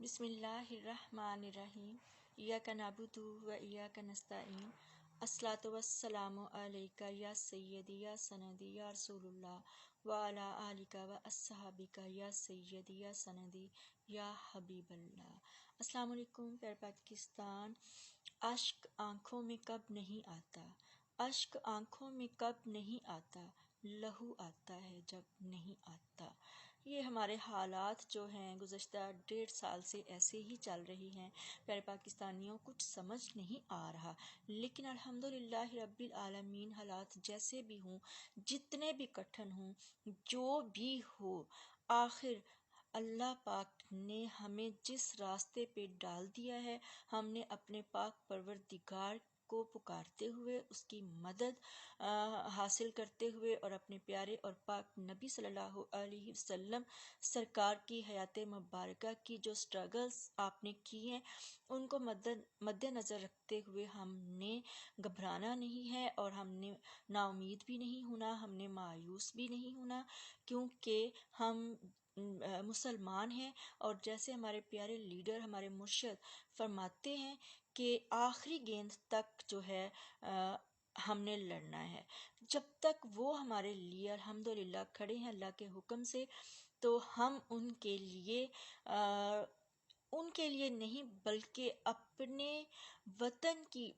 بسم اللہ الرحمن الرحیم ایاک نعبد و ایاک نستعین الصلاۃ والسلام علیک یا سیدی یا سندی یا رسول اللہ وعلی آلک و اصحابک یا سیدی یا سندی یا حبیب اللہ۔ السلام علیکم پیارے پاکستان۔ اشک آنکھوں میں کب نہیں آتا، اشک آنکھوں میں کب نہیں آتا، لہو آتا ہے جب نہیں آتا۔ یہ ہمارے حالات جو ہیں گزشتہ 1.5 سال سے ایسے ہی چل رہی ہیں پیارے پاکستانیوں، کچھ سمجھ نہیں آ رہا، لیکن الحمدللہ رب العالمین حالات جیسے بھی ہوں، جتنے بھی کٹھن ہوں، جو بھی ہو، آخر اللہ پاک نے ہمیں جس راستے پہ ڈال دیا ہے، ہم نے اپنے پاک پروردگار کو پکارتے ہوئے، اس کی مدد حاصل کرتے ہوئے، اور اپنے پیارے اور پاک نبی صلی اللہ علیہ وسلم سرکار کی حیات مبارکہ کی جو سٹرگلز آپ نے کی ہیں، ان کو مد نظر رکھتے ہوئے ہم نے گھبرانا نہیں ہے، اور ہم نے نا امید بھی نہیں ہونا، ہم نے مایوس بھی نہیں ہونا، کیونکہ ہم مسلمان ہیں، اور جیسے ہمارے پیارے لیڈر، ہمارے مرشد فرماتے ہیں کہ آخری گیند تک جو ہے ہم نے لڑنا ہے۔ جب تک وہ ہمارے لیے الحمدللہ کھڑے ہیں اللہ کے حکم سے، تو ہم ان کے لیے نہیں بلکہ اپنے وطن کی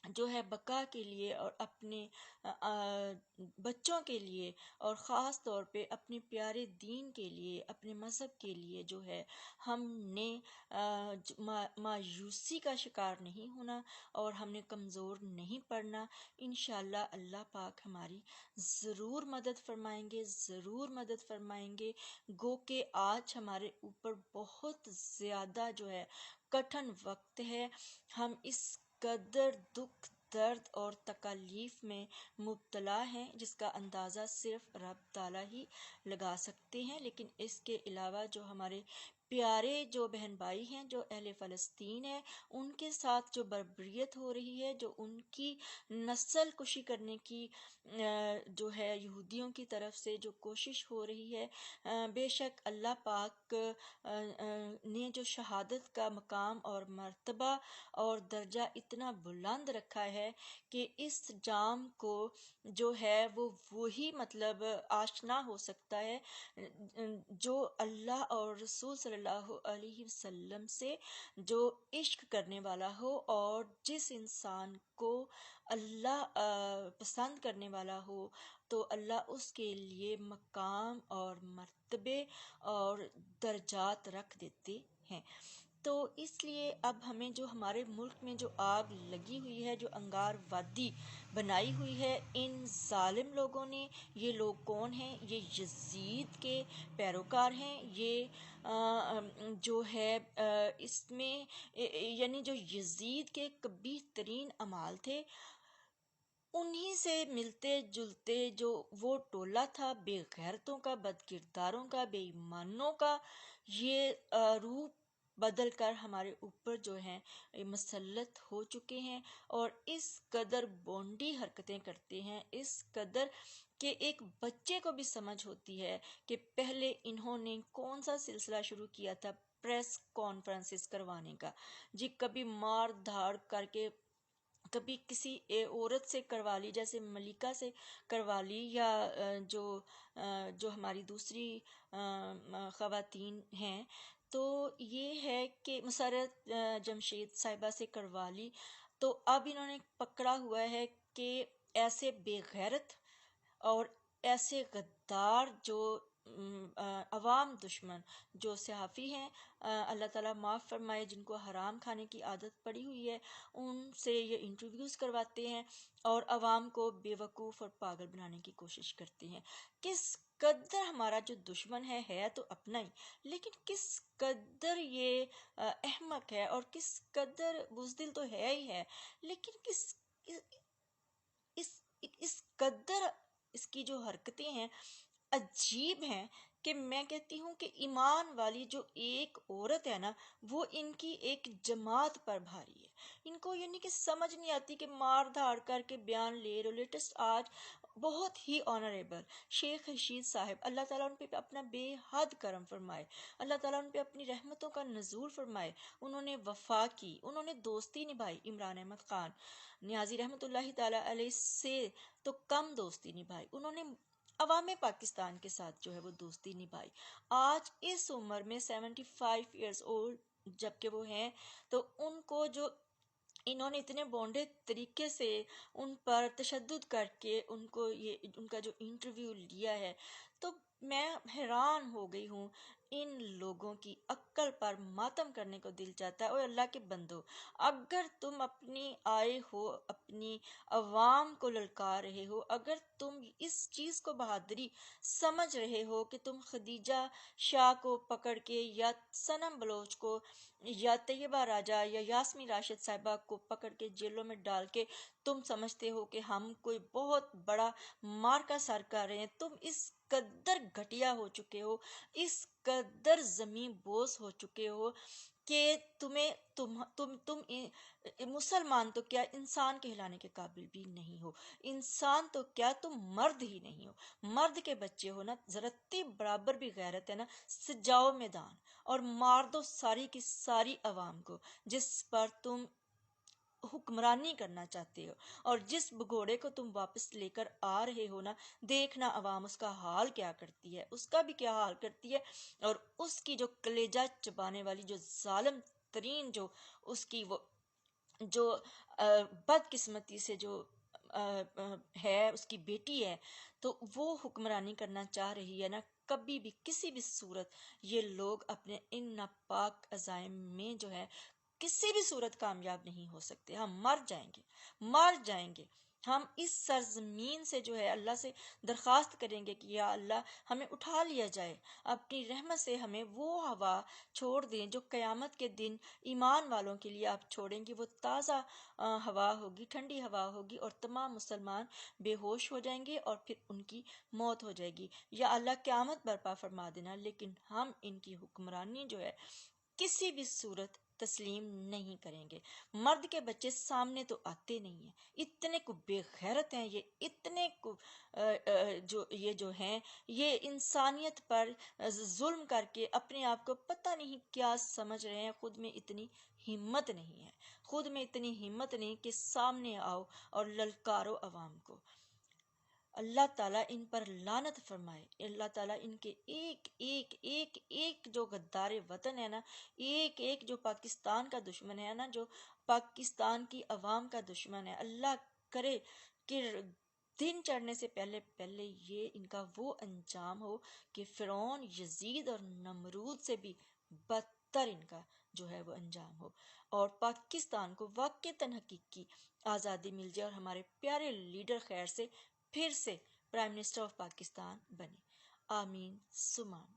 جو ہے بقا کے لیے، اور اپنے بچوں کے لیے، اور خاص طور پہ اپنے پیارے دین کے لیے، اپنے مذہب کے لیے جو ہے ہم نے مایوسی کا شکار نہیں ہونا، اور ہم نے کمزور نہیں پڑنا۔ انشاءاللہ اللہ پاک ہماری ضرور مدد فرمائیں گے، ضرور مدد فرمائیں گے۔ گو کہ آج ہمارے اوپر بہت زیادہ جو ہے کٹھن وقت ہے، ہم اس قدر دکھ، درد اور تکالیف میں مبتلا ہیں جس کا اندازہ صرف رب تعالیٰ ہی لگا سکتے ہیں۔ لیکن اس کے علاوہ جو ہمارے پیارے جو بہن بھائی ہیں، جو اہل فلسطین ہیں، ان کے ساتھ جو بربریت ہو رہی ہے، جو ان کی نسل کشی کرنے کی جو ہے یہودیوں کی طرف سے جو کوشش ہو رہی ہے، بے شک اللہ پاک نے جو شہادت کا مقام اور مرتبہ اور درجہ اتنا بلند رکھا ہے کہ اس جام کو جو ہے وہ وہی مطلب آشنا ہو سکتا ہے جو اللہ اور رسول صلی اللہ علیہ وسلم سے جو عشق کرنے والا ہو، اور جس انسان کو اللہ پسند کرنے والا ہو، تو اللہ اس کے لیے مقام اور مرتبے اور درجات رکھ دیتے ہیں۔ تو اس لیے اب ہمیں جو ہمارے ملک میں جو آگ لگی ہوئی ہے، جو انگار وادی بنائی ہوئی ہے ان ظالم لوگوں نے، یہ لوگ کون ہیں؟ یہ یزید کے پیروکار ہیں۔ یہ جو ہے اس میں یعنی جو یزید کے قبیح ترین اعمال تھے، انہی سے ملتے جلتے جو وہ ٹولہ تھا بے غیرتوں کا، بد کرداروں کا، بے ایمانوں کا، یہ روپ بدل کر ہمارے اوپر جو ہیں مسلط ہو چکے ہیں، اور اس قدر بونڈی حرکتیں کرتے ہیں، اس قدر کہ ایک بچے کو بھی سمجھ ہوتی ہے کہ پہلے انہوں نے کون سا سلسلہ شروع کیا تھا پریس کانفرنسز کروانے کا، جی کبھی مار دھاڑ کر کے، کبھی کسی عورت سے کروا لی، جیسے ملیکا سے کروا لی، یا جو ہماری دوسری خواتین ہیں، تو یہ ہے کہ مسرت جمشید صاحبہ سے کروا لی۔ تو اب انہوں نے پکڑا ہوا ہے کہ ایسے بے غیرت اور ایسے غدار جو عوام دشمن جو صحافی ہیں، اللہ تعالیٰ معاف فرمائے، جن کو حرام کھانے کی عادت پڑی ہوئی ہے، ان سے یہ انٹرویوز کرواتے ہیں اور عوام کو بے وقوف اور پاگل بنانے کی کوشش کرتے ہیں۔ کس قدر ہمارا جو دشمن ہے تو اپنا ہی، لیکن کس قدر یہ احمق ہے، اور کس قدر بزدل تو ہے ہی ہے، لیکن اس قدر اس کی جو حرکتیں ہیں عجیب ہیں کہ میں کہتی ہوں کہ ایمان والی جو ایک عورت ہے نا، وہ ان کی ایک جماعت پر بھاری ہے۔ ان کو یعنی کہ سمجھ نہیں آتی کہ مار دھاڑ کر کے بیان لے رہے، لیٹسٹ آج بہت ہی آنریبل شیخ رشید صاحب، اللہ تعالیٰ ان پہ اپنا بے حد کرم فرمائے، اللہ تعالیٰ ان پہ اپنی رحمتوں کا نزول فرمائے. انہوں نے وفا کی، انہوں نے دوستی نبھائی. عمران احمد خان نیازی رحمۃ اللہ تعالیٰ علیہ سے تو کم دوستی نبھائی. انہوں نے عوام پاکستان کے ساتھ جو ہے وہ دوستی نبھائی. آج اس عمر میں 75 ایئرز اولڈ جب کہ وہ ہیں، تو ان کو جو انہوں نے اتنے بونڈے طریقے سے ان پر تشدد کر کے ان کو یہ ان کا جو انٹرویو لیا ہے، تو میں حیران ہو گئی ہوں. ان لوگوں کی عقل پر ماتم کرنے کو دل چاہتا ہے. اور اللہ کے بندو، اگر تم اپنی آئے ہو اپنی عوام کو للکار رہے ہو، اگر تم اس چیز کو بہادری سمجھ رہے ہو کہ تم خدیجہ شاہ کو پکڑ کے یا صنم بلوچ کو یا طیبہ راجہ یا یاسمی راشد صاحبہ کو پکڑ کے جیلوں میں ڈال کے تم سمجھتے ہو کہ ہم کوئی بہت بڑا مارکا سر کر رہے ہیں، تم اس قدر گھٹیا ہو چکے ہو، اس قدر زمین بوس ہو چکے ہو کہ تم مسلمان تو کیا انسان کہلانے کے قابل بھی نہیں ہو. انسان تو کیا تم مرد ہی نہیں ہو. مرد کے بچے ہو نا، ذرتی برابر بھی غیرت ہے نا، سجاؤ میدان اور مار دو ساری کی ساری عوام کو جس پر تم حکمرانی کرنا چاہتے ہو. اور جس بگوڑے کو تم واپس لے کر آ رہے ہو نا، دیکھنا عوام اس کا حال کیا کرتی ہے، اس کا بھی کیا حال کرتی ہے. اور اس کی جو کلیجہ چبانے والی جو ظالم ترین جو اس کی وہ جو بدقسمتی سے جو ہے اس کی بیٹی ہے، تو وہ حکمرانی کرنا چاہ رہی ہے نا، کبھی بھی کسی بھی صورت یہ لوگ اپنے ان ناپاک عزائم میں جو ہے کسی بھی صورت کامیاب نہیں ہو سکتے. ہم مر جائیں گے، مر جائیں گے. ہم اس سرزمین سے جو ہے اللہ سے درخواست کریں گے کہ یا اللہ ہمیں اٹھا لیا جائے، اپنی رحمت سے ہمیں وہ ہوا چھوڑ دیں جو قیامت کے دن ایمان والوں کے لیے آپ چھوڑیں گی. وہ تازہ ہوا ہوگی، ٹھنڈی ہوا ہوگی، اور تمام مسلمان بے ہوش ہو جائیں گے اور پھر ان کی موت ہو جائے گی. یا اللہ قیامت برپا فرما دینا، لیکن ہم ان کی حکمرانی جو ہے کسی بھی صورت تسلیم نہیں کریں گے. مرد کے بچے سامنے تو آتے نہیں ہیں، اتنے کو بے غیرت ہیں یہ، اتنے کو جو ہیں یہ انسانیت پر ظلم کر کے اپنے آپ کو پتہ نہیں کیا سمجھ رہے ہیں. خود میں اتنی ہمت نہیں ہے، خود میں اتنی ہمت نہیں کہ سامنے آؤ اور للکارو عوام کو. اللہ تعالیٰ ان پر لعنت فرمائے. اللہ تعالیٰ ان کے ایک ایک ایک ایک جو غدار وطن ہے نا، ایک ایک جو پاکستان کا دشمن ہے نا، جو پاکستان کی عوام کا دشمن ہے، اللہ کرے کہ دن چڑھنے سے پہلے پہلے یہ ان کا وہ انجام ہو کہ فرعون، یزید اور نمرود سے بھی بدتر ان کا جو ہے وہ انجام ہو، اور پاکستان کو واقعتاً حقیقی آزادی مل جائے اور ہمارے پیارے لیڈر خیر سے پھر سے پرائم منسٹر آف پاکستان بنے. آمین ثم آمین.